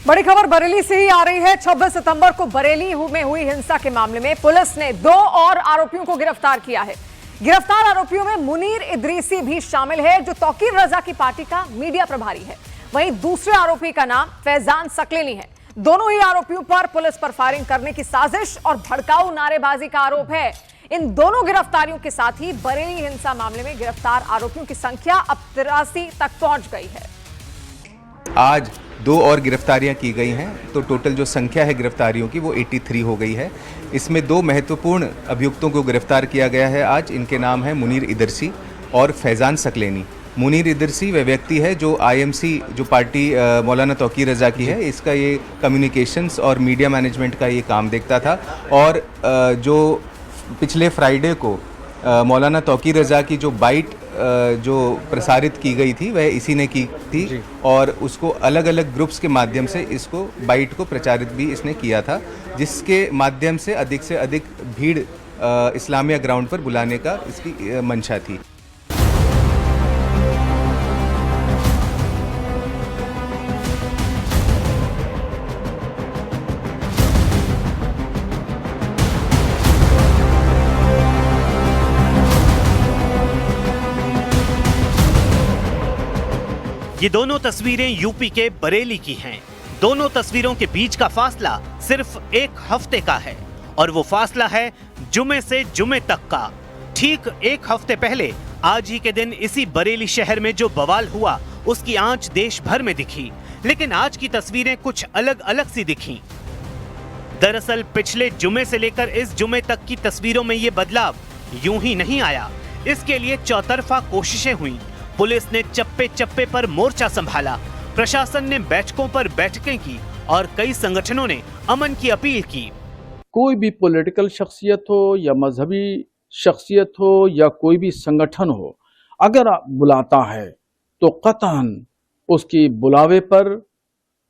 बड़ी खबर बरेली से ही आ रही है। 26 सितंबर को बरेली में हुई हिंसा के मामले में पुलिस ने 2 और आरोपियों को गिरफ्तार किया है। गिरफ्तार आरोपियों में मुनीर इदरीसी भी शामिल है, जो तौकीर रजा की पार्टी का मीडिया प्रभारी है। वहीं दूसरे आरोपी का नाम फैजान सकलेनी है। दोनों ही आरोपियों पर पुलिस पर फायरिंग करने की साजिश और भड़काऊ नारेबाजी का आरोप है। इन दोनों गिरफ्तारियों के साथ ही बरेली हिंसा मामले में गिरफ्तार आरोपियों की संख्या अब 83 तक पहुंच गई है। आज 2 और गिरफ्तारियां की गई हैं, तो टोटल जो संख्या है गिरफ्तारियों की वो 83 हो गई है। इसमें 2 महत्वपूर्ण अभियुक्तों को गिरफ्तार किया गया है आज। इनके नाम है मुनीर इदरसी और फैजान सकलेनी। मुनीर इदरसी वह व्यक्ति है जो आईएमसी, जो पार्टी मौलाना तौकीर रजा की है, इसका ये कम्युनिकेशंस और मीडिया मैनेजमेंट का ये काम देखता था। और जो पिछले फ्राइडे को मौलाना तौकीर रजा की जो बाइट जो प्रसारित की गई थी वह इसी ने की थी, और उसको अलग अलग ग्रुप्स के माध्यम से इसको बाइट को प्रचारित भी इसने किया था, जिसके माध्यम से अधिक भीड़ इस्लामिया ग्राउंड पर बुलाने का इसकी मंशा थी। ये दोनों तस्वीरें यूपी के बरेली की हैं। दोनों तस्वीरों के बीच का फासला सिर्फ 1 हफ्ते का है, और वो फासला है जुमे से जुमे तक का। ठीक 1 हफ्ते पहले आज ही के दिन इसी बरेली शहर में जो बवाल हुआ उसकी आंच देश भर में दिखी, लेकिन आज की तस्वीरें कुछ अलग अलग सी दिखी। दरअसल पिछले जुमे से लेकर इस जुमे तक की तस्वीरों में ये बदलाव यूं ही नहीं आया। इसके लिए चौतरफा कोशिशें हुई। पुलिस ने चप्पे चप्पे पर मोर्चा संभाला, प्रशासन ने बैठकों पर बैठकें की और कई संगठनों ने अमन की अपील की। कोई भी पॉलिटिकल शख्सियत हो या मजहबी शख्सियत हो या कोई भी संगठन हो, अगर बुलाता है तो कतई उसकी बुलावे पर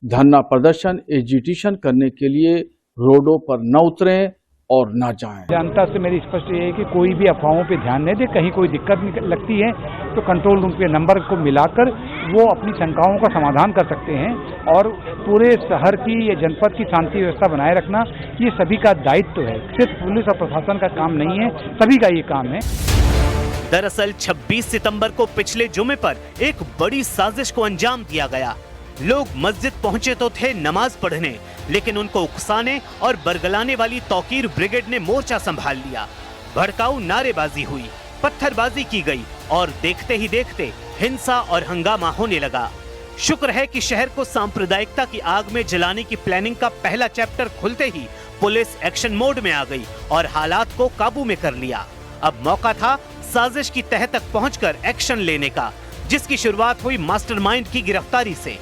धरना प्रदर्शन, एजिटेशन करने के लिए रोडों पर न उतरें और ना जाएं। जनता से मेरी स्पष्ट ये है कि कोई भी अफवाहों पे ध्यान नहीं दे। कहीं कोई दिक्कत लगती है तो कंट्रोल रूम के नंबर को मिलाकर वो अपनी शंकाओं का समाधान कर सकते हैं, और पूरे शहर की या जनपद की शांति व्यवस्था बनाए रखना ये सभी का दायित्व है। सिर्फ पुलिस और प्रशासन का काम नहीं है, सभी का ये काम है। दरअसल 26 सितंबर को पिछले जुमे पर एक बड़ी साजिश को अंजाम दिया गया। लोग मस्जिद पहुंचे तो थे नमाज पढ़ने, लेकिन उनको उकसाने और बरगलाने वाली तौकीर ब्रिगेड ने मोर्चा संभाल लिया। भड़काऊ नारेबाजी हुई, पत्थरबाजी की गई और देखते ही देखते हिंसा और हंगामा होने लगा। शुक्र है कि शहर को सांप्रदायिकता की आग में जलाने की प्लानिंग का पहला चैप्टर खुलते ही पुलिस एक्शन मोड में आ गई और हालात को काबू में कर लिया। अब मौका था साजिश की तह तक पहुंचकर एक्शन लेने का, जिसकी शुरुआत हुई मास्टरमाइंड की गिरफ्तारी से।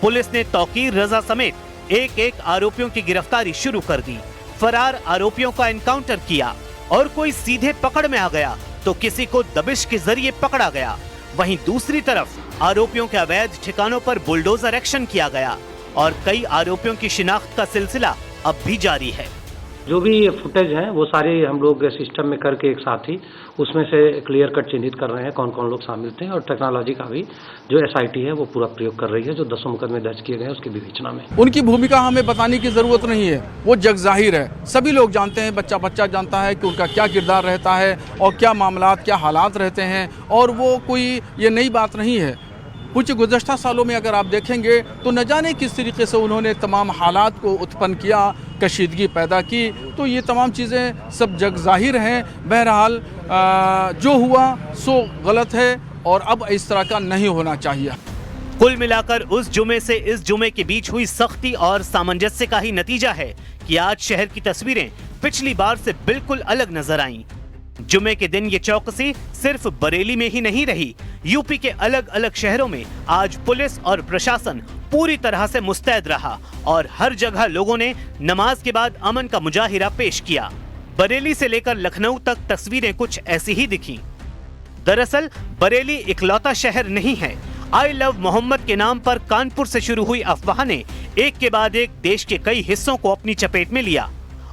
पुलिस ने तौकीर रजा समेत एक आरोपियों की गिरफ्तारी शुरू कर दी। फरार आरोपियों का एनकाउंटर किया, और कोई सीधे पकड़ में आ गया तो किसी को दबिश के जरिए पकड़ा गया। वहीं दूसरी तरफ आरोपियों के अवैध ठिकानों पर बुलडोजर एक्शन किया गया, और कई आरोपियों की शिनाख्त का सिलसिला अब भी जारी है। जो भी ये फुटेज है वो सारे हम लोग सिस्टम में करके एक साथ ही उसमें से क्लियर कट चिन्हित कर रहे हैं कौन कौन लोग शामिल थे, और टेक्नोलॉजी का भी जो एसआईटी है वो पूरा प्रयोग कर रही है। जो 10 मुकदमे दर्ज किए गए हैं उसकी विवेचना में उनकी भूमिका हमें बताने की जरूरत नहीं है, वो जग जाहिर है। सभी लोग जानते हैं, बच्चा जानता है कि उनका क्या किरदार रहता है और क्या मामलात, क्या हालात रहते हैं, और वो कोई ये नई बात नहीं है। कुछ गुज़श्ता सालों में अगर आप देखेंगे तो न जाने किस तरीके से उन्होंने तमाम हालात को उत्पन्न किया, कशीदगी पैदा की, तो ये तमाम चीज़ें सब जग जाहिर हैं। बहरहाल जो हुआ सो गलत है, और अब इस तरह का नहीं होना चाहिए। कुल मिलाकर उस जुमे से इस जुमे के बीच हुई सख्ती और सामंजस्य का ही नतीजा है कि आज शहर की तस्वीरें पिछली बार से बिल्कुल अलग नजर आईं। जुमे के दिन ये चौकसी सिर्फ बरेली में ही नहीं रही, यूपी के अलग अलग शहरों में आज पुलिस और प्रशासन पूरी तरह से मुस्तैद रहा, और हर जगह लोगों ने नमाज के बाद अमन का मुजाहिरा पेश किया। बरेली से लेकर लखनऊ तक तस्वीरें कुछ ऐसी ही दिखी। दरअसल बरेली इकलौता शहर नहीं है। आई लव मोहम्मद के नाम पर कानपुर से शुरू हुई अफवाह ने एक के बाद एक देश के कई हिस्सों को अपनी चपेट में लिया,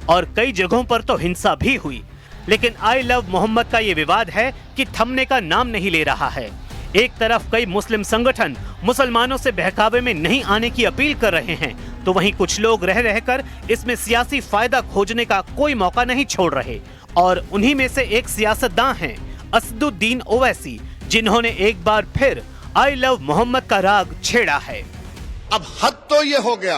और कई जगहों पर तो हिंसा भी हुई। लेकिन आई लव मोहम्मद का ये विवाद है कि थमने का नाम नहीं ले रहा है। एक तरफ कई मुस्लिम संगठन मुसलमानों से बहकावे में नहीं आने की अपील कर रहे हैं, तो वहीं कुछ लोग रह रहकर इसमें सियासी फायदा खोजने का कोई मौका नहीं छोड़ रहे। और उन्हीं में से एक सियासतदान हैं असदुद्दीन ओवैसी, जिन्होंने एक बार फिर आई लव मोहम्मद का राग छेड़ा है। अब हद तो ये हो गया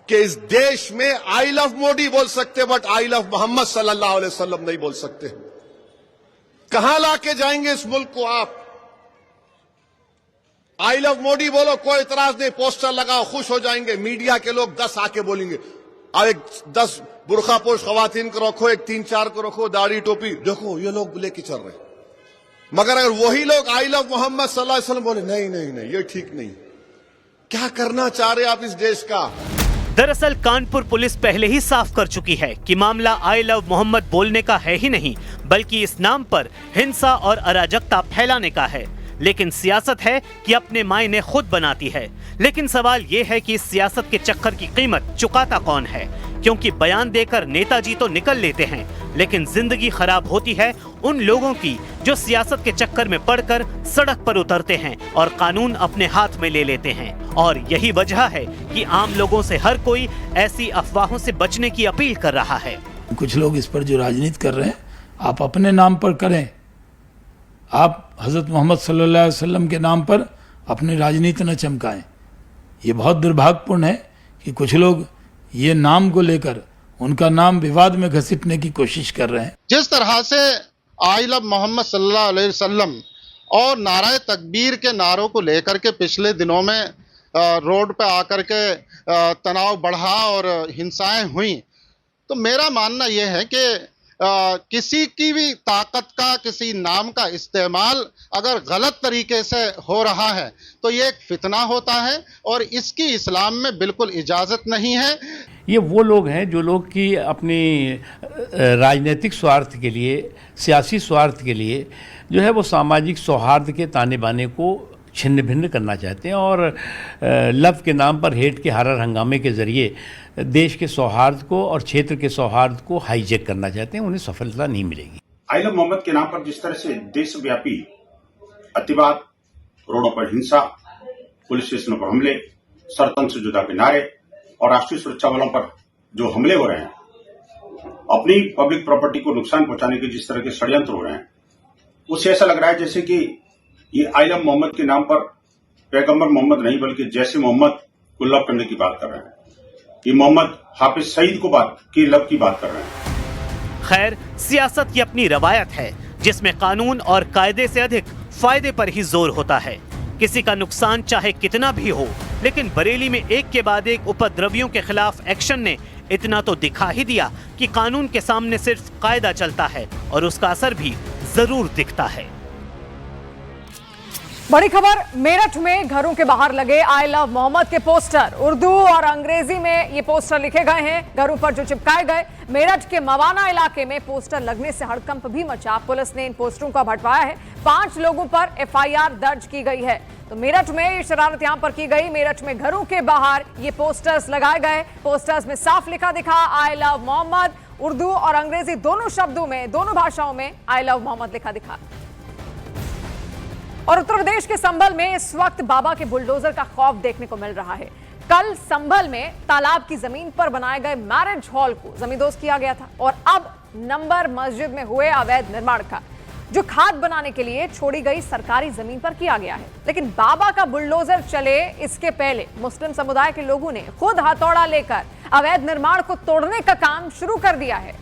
कि इस देश में आई लव मोदी बोल सकते बट आई लव मोहम्मद सल्लल्लाहु अलैहि वसल्लम नहीं बोल सकते। कहां लाके जाएंगे इस मुल्क को आप? आई लव मोदी बोलो, कोई इतराज नहीं, पोस्टर लगाओ, खुश हो जाएंगे। मीडिया के लोग 10 आके बोलेंगे, अब एक 10 बुरखा पोश खवातीन को रखो, एक 3-4 को रखो, दाढ़ी टोपी, देखो ये लोग लेके चल रहे। मगर अगर वही लोग आई लव मोहम्मद सल्लल्लाहु अलैहि वसल्लम बोले, नहीं नहीं नहीं ये ठीक नहीं। क्या करना चाह रहे आप इस देश का? दरअसल कानपुर पुलिस पहले ही साफ कर चुकी है कि मामला आई लव मोहम्मद बोलने का है ही नहीं, बल्कि इस नाम पर हिंसा और अराजकता फैलाने का है। लेकिन सियासत है कि अपने मायने खुद बनाती है। लेकिन सवाल ये है कि इस सियासत के चक्कर की कीमत चुकाता कौन है? क्योंकि बयान देकर नेताजी तो निकल लेते हैं, लेकिन जिंदगी खराब होती है उन लोगों की जो सियासत के चक्कर में पड़कर सड़क पर उतरते हैं और कानून अपने हाथ में ले लेते हैं। और यही वजह है कि आम लोगों से हर कोई ऐसी अफवाहों से बचने की अपील कर रहा है। कुछ लोग इस पर जो राजनीति कर रहे हैं, आप अपने नाम पर करें, आप हजरत मोहम्मद सल्लल्लाहु अलैहि वसल्लम के नाम पर अपनी राजनीति न चमकाएं। ये बहुत दुर्भाग्यपूर्ण है कि कुछ लोग ये नाम को लेकर उनका नाम विवाद में घसीटने की कोशिश कर रहे हैं। जिस तरह से आई लव मोहम्मद सल्लल्लाहु अलैहि वसल्लम और नाराए तकबीर के नारों को लेकर के पिछले दिनों में रोड पे आकर के तनाव बढ़ा और हिंसाएं हुई, तो मेरा मानना यह है कि किसी की भी ताकत का, किसी नाम का इस्तेमाल अगर गलत तरीके से हो रहा है तो ये एक फितना होता है और इसकी इस्लाम में बिल्कुल इजाज़त नहीं है। ये वो लोग हैं जो लोग की अपनी राजनीतिक स्वार्थ के लिए, सियासी स्वार्थ के लिए जो है वो सामाजिक सौहार्द के ताने बाने को छिन्न भिन्न करना चाहते हैं और लव के नाम पर हेट के हर हंगामे के जरिए देश के सौहार्द को और क्षेत्र के सौहार्द को हाईजैक करना चाहते हैं। उन्हें सफलता नहीं मिलेगी। आई लव मोहम्मद के नाम पर जिस तरह से देशव्यापी अतिवाद, रोडों पर हिंसा, पुलिस स्टेशनों पर हमले, सरतंग से जुदा के नारे और राष्ट्रीय सुरक्षा बलों पर जो हमले हो रहे हैं, अपनी पब्लिक प्रॉपर्टी को नुकसान पहुंचाने के जिस तरह के षड्यंत्र हो रहे हैं, उससे ऐसा लग रहा है जैसे कि ये आई लव मोहम्मद के नाम पर पैगंबर मोहम्मद नहीं बल्कि जैसे मोहम्मद को लव करने की बात कर रहे हैं। ये मोहम्मद हाफिज सईद की लव की बात कर रहे हैं। खैर, सियासत की अपनी रवायत है जिसमें कानून और कायदे से अधिक फायदे पर ही जोर होता है। किसी का नुकसान चाहे कितना भी हो, लेकिन बरेली में एक के बाद एक उपद्रवियों के खिलाफ एक्शन ने इतना तो दिखा ही दिया कि कानून के सामने सिर्फ कायदा चलता है और उसका असर भी जरूर दिखता है। बड़ी खबर, मेरठ में घरों के बाहर लगे आई लव मोहम्मद के पोस्टर, उर्दू और अंग्रेजी में ये पोस्टर लिखे गए हैं, घरों पर जो चिपकाए गए। मेरठ के मवाना इलाके में पोस्टर लगने से हड़कंप भी मचा। पुलिस ने इन पोस्टरों को हटवाया है। 5 लोगों पर एफआईआर दर्ज की गई है। तो मेरठ में ये शरारत यहां पर की गई। मेरठ में घरों के बाहर ये पोस्टर्स लगाए गए। पोस्टर्स में साफ लिखा दिखा आई लव मोहम्मद, उर्दू और अंग्रेजी दोनों शब्दों में, दोनों भाषाओं में आई लव मोहम्मद लिखा दिखा। और उत्तर प्रदेश के संभल में इस वक्त बाबा के बुलडोजर का खौफ देखने को मिल रहा है। कल संभल में तालाब की जमीन पर बनाए गए मैरिज हॉल को जमींदोज किया गया था और अब नंबर मस्जिद में हुए अवैध निर्माण का जो खाद बनाने के लिए छोड़ी गई सरकारी जमीन पर किया गया है। लेकिन बाबा का बुलडोजर चले इसके पहले मुस्लिम समुदाय के लोगों ने खुद हथौड़ा लेकर अवैध निर्माण को तोड़ने का काम शुरू कर दिया है।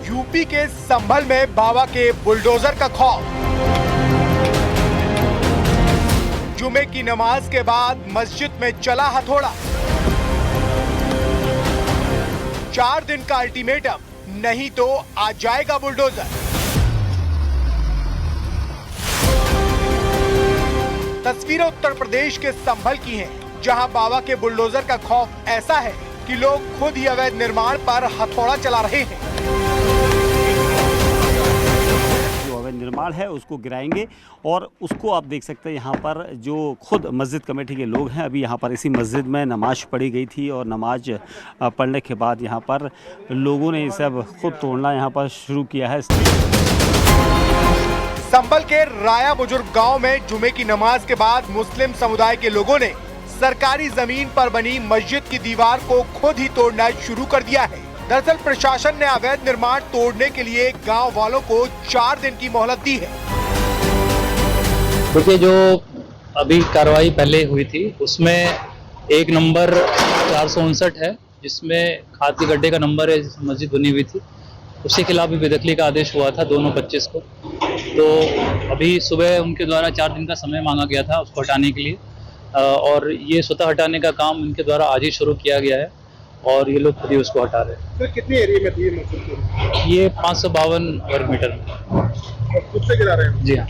यूपी के संभल में बाबा के बुलडोजर का खौफ। जुमे की नमाज के बाद मस्जिद में चला हथौड़ा। 4 दिन का अल्टीमेटम, नहीं तो आ जाएगा बुलडोजर। तस्वीरें उत्तर प्रदेश के संभल की हैं, जहां बाबा के बुलडोजर का खौफ ऐसा है कि लोग खुद ही अवैध निर्माण पर हथौड़ा चला रहे हैं। निर्माण है उसको गिराएंगे। और उसको आप देख सकते हैं यहाँ पर जो खुद मस्जिद कमेटी के लोग हैं, अभी यहाँ पर इसी मस्जिद में नमाज पढ़ी गई थी और नमाज पढ़ने के बाद यहाँ पर लोगों ने सब खुद तोड़ना यहाँ पर शुरू किया है। संभल के राया बुजुर्ग गांव में जुमे की नमाज के बाद मुस्लिम समुदाय के लोगों ने सरकारी जमीन पर बनी मस्जिद की दीवार को खुद ही तोड़ना शुरू कर दिया है। दरअसल प्रशासन ने अवैध निर्माण तोड़ने के लिए गांव वालों को 4 दिन की मोहलत दी है। क्योंकि जो अभी कार्रवाई पहले हुई थी उसमें एक नंबर 459 है, जिसमें खाद के गड्ढे का नंबर है, मस्जिद बनी हुई थी, उसके खिलाफ भी बेदखली का आदेश हुआ था 2/25 को। तो अभी सुबह उनके द्वारा 4 दिन का समय मांगा गया था उसको हटाने के लिए, और ये स्वतः हटाने का काम उनके द्वारा आज ही शुरू किया गया है और ये लोग खुद ही उसको हटा रहे हैं। तो कितने एरिया में थी मस्जिद? ये 552 वर्ग मीटर में। खुद से गिरा रहे हैं? जी हाँ।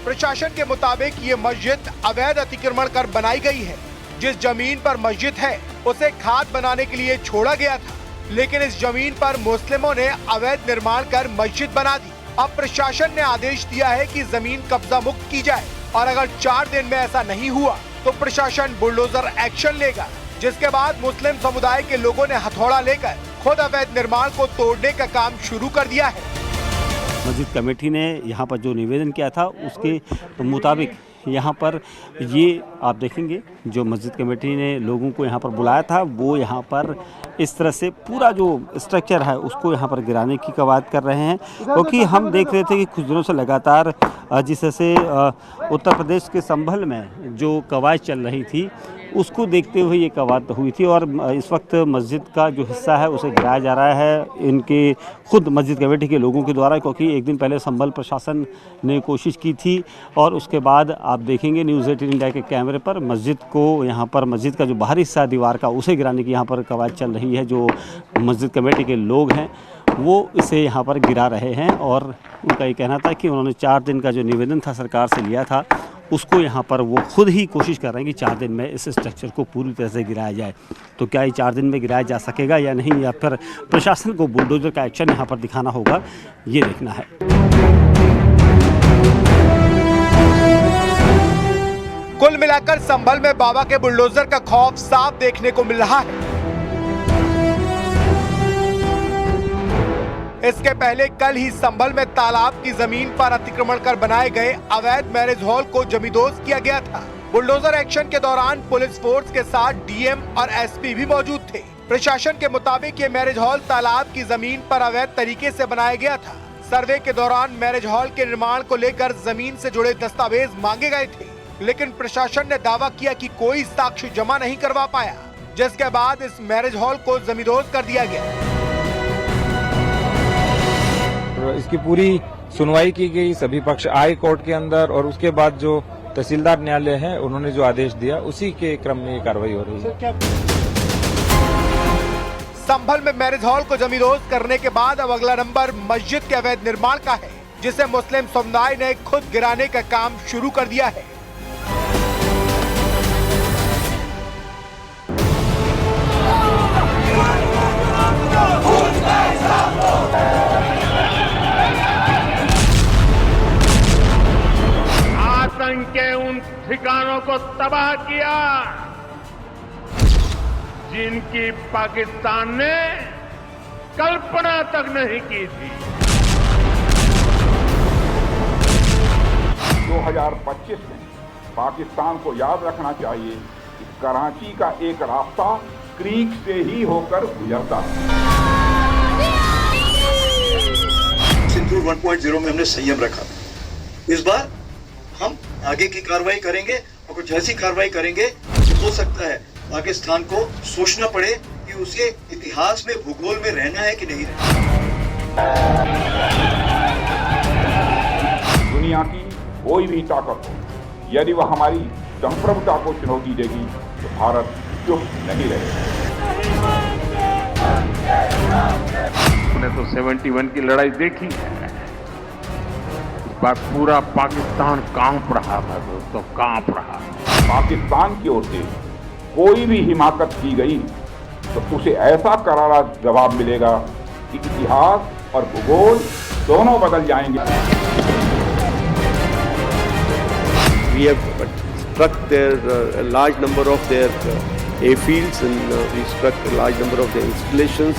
प्रशासन के मुताबिक ये मस्जिद अवैध अतिक्रमण कर बनाई गई है। जिस जमीन पर मस्जिद है उसे खाद बनाने के लिए छोड़ा गया था, लेकिन इस जमीन पर मुस्लिमों ने अवैध निर्माण कर मस्जिद बना दी। अब प्रशासन ने आदेश दिया है कि जमीन कब्जा मुक्त की जाए और अगर 4 दिन में ऐसा नहीं हुआ तो प्रशासन बुलडोजर एक्शन लेगा, जिसके बाद मुस्लिम समुदाय के लोगों ने हथौड़ा लेकर खुद अवैध निर्माण को तोड़ने का काम शुरू कर दिया है। मस्जिद कमेटी ने यहाँ पर जो निवेदन किया था उसके मुताबिक यहाँ पर ये आप देखेंगे जो मस्जिद कमेटी ने लोगों को यहाँ पर बुलाया था वो यहाँ पर इस तरह से पूरा जो स्ट्रक्चर है उसको यहाँ पर गिराने की कवायद कर रहे हैं। क्योंकि हम देख रहे थे कि कुछ दिनों से लगातार जिस तरह से उत्तर प्रदेश के संभल में जो कवायद चल रही थी उसको देखते हुए ये कवायद हुई थी और इस वक्त मस्जिद का जो हिस्सा है उसे गिराया जा रहा है इनके खुद मस्जिद कमेटी के लोगों के द्वारा। क्योंकि एक दिन पहले संभल प्रशासन ने कोशिश की थी और उसके बाद आप देखेंगे न्यूज़ 18 इंडिया के कैमरे पर मस्जिद को यहाँ पर मस्जिद का जो बाहरी हिस्सा है दीवार का उसे गिराने की यहाँ पर कवायद चल रही है। जो मस्जिद कमेटी के लोग हैं वो इसे यहाँ पर गिरा रहे हैं और उनका ये कहना था कि उन्होंने 4 दिन का जो निवेदन था सरकार से लिया था उसको यहाँ पर वो खुद ही कोशिश कर रहे हैं कि 4 दिन में इस स्ट्रक्चर को पूरी तरह से गिराया जाए। तो क्या ये 4 दिन में गिराया जा सकेगा या नहीं, या फिर प्रशासन को बुलडोजर का एक्शन यहाँ पर दिखाना होगा, ये देखना है। कुल मिलाकर संभल में बाबा के बुलडोजर का खौफ साफ देखने को मिल रहा है। इसके पहले कल ही संभल में तालाब की जमीन पर अतिक्रमण कर बनाए गए अवैध मैरिज हॉल को जमींदोज किया गया था। बुलडोजर एक्शन के दौरान पुलिस फोर्स के साथ डीएम और एसपी भी मौजूद थे। प्रशासन के मुताबिक ये मैरिज हॉल तालाब की जमीन पर अवैध तरीके से बनाया गया था। सर्वे के दौरान मैरिज हॉल के निर्माण को लेकर जमीन से जुड़े दस्तावेज मांगे गए थे, लेकिन प्रशासन ने दावा किया कि कोई साक्ष्य जमा नहीं करवा पाया, जिसके बाद इस मैरिज हॉल को जमींदोज कर दिया गया। इसकी पूरी सुनवाई की गई, सभी पक्ष आए कोर्ट के अंदर और उसके बाद जो तहसीलदार न्यायालय है उन्होंने जो आदेश दिया उसी के क्रम में ये कार्रवाई हो रही है। संभल में मैरिज हॉल को जमींदोज करने के बाद अब अगला नंबर मस्जिद के अवैध निर्माण का है, जिसे मुस्लिम समुदाय ने खुद गिराने का काम शुरू कर दिया है। आतंक के उन ठिकानों को तबाह किया जिनकी पाकिस्तान ने कल्पना तक नहीं की थी। 2025 में पाकिस्तान को याद रखना चाहिए कि कराची का एक रास्ता क्रीक से ही होकर गुजरता है। सिंदूर 1.0 में हमने संयम रखा। इस बार हम आगे की कार्रवाई करेंगे और कुछ ऐसी कार्रवाई करेंगे जो हो सकता है पाकिस्तान को सोचना पड़े कि उसके इतिहास में भूगोल में रहना है कि नहीं रहना। दुनिया की कोई भी ताकत हो, यदि वह हमारी संप्रभुता को चुनौती देगी तो भारत चुप नहीं रहेगा। हमने तो 71 की लड़ाई देखी है। इस बार पूरा पाकिस्तान कांप रहा है दोस्तों, कांप रहा है। पाकिस्तान की ओर से कोई भी हिमाकत की गई तो उसे ऐसा करारा जवाब मिलेगा कि इतिहास और भूगोल दोनों बदल जाएंगे। We have struck their a large number of their airfields and we struck a large number of their installations.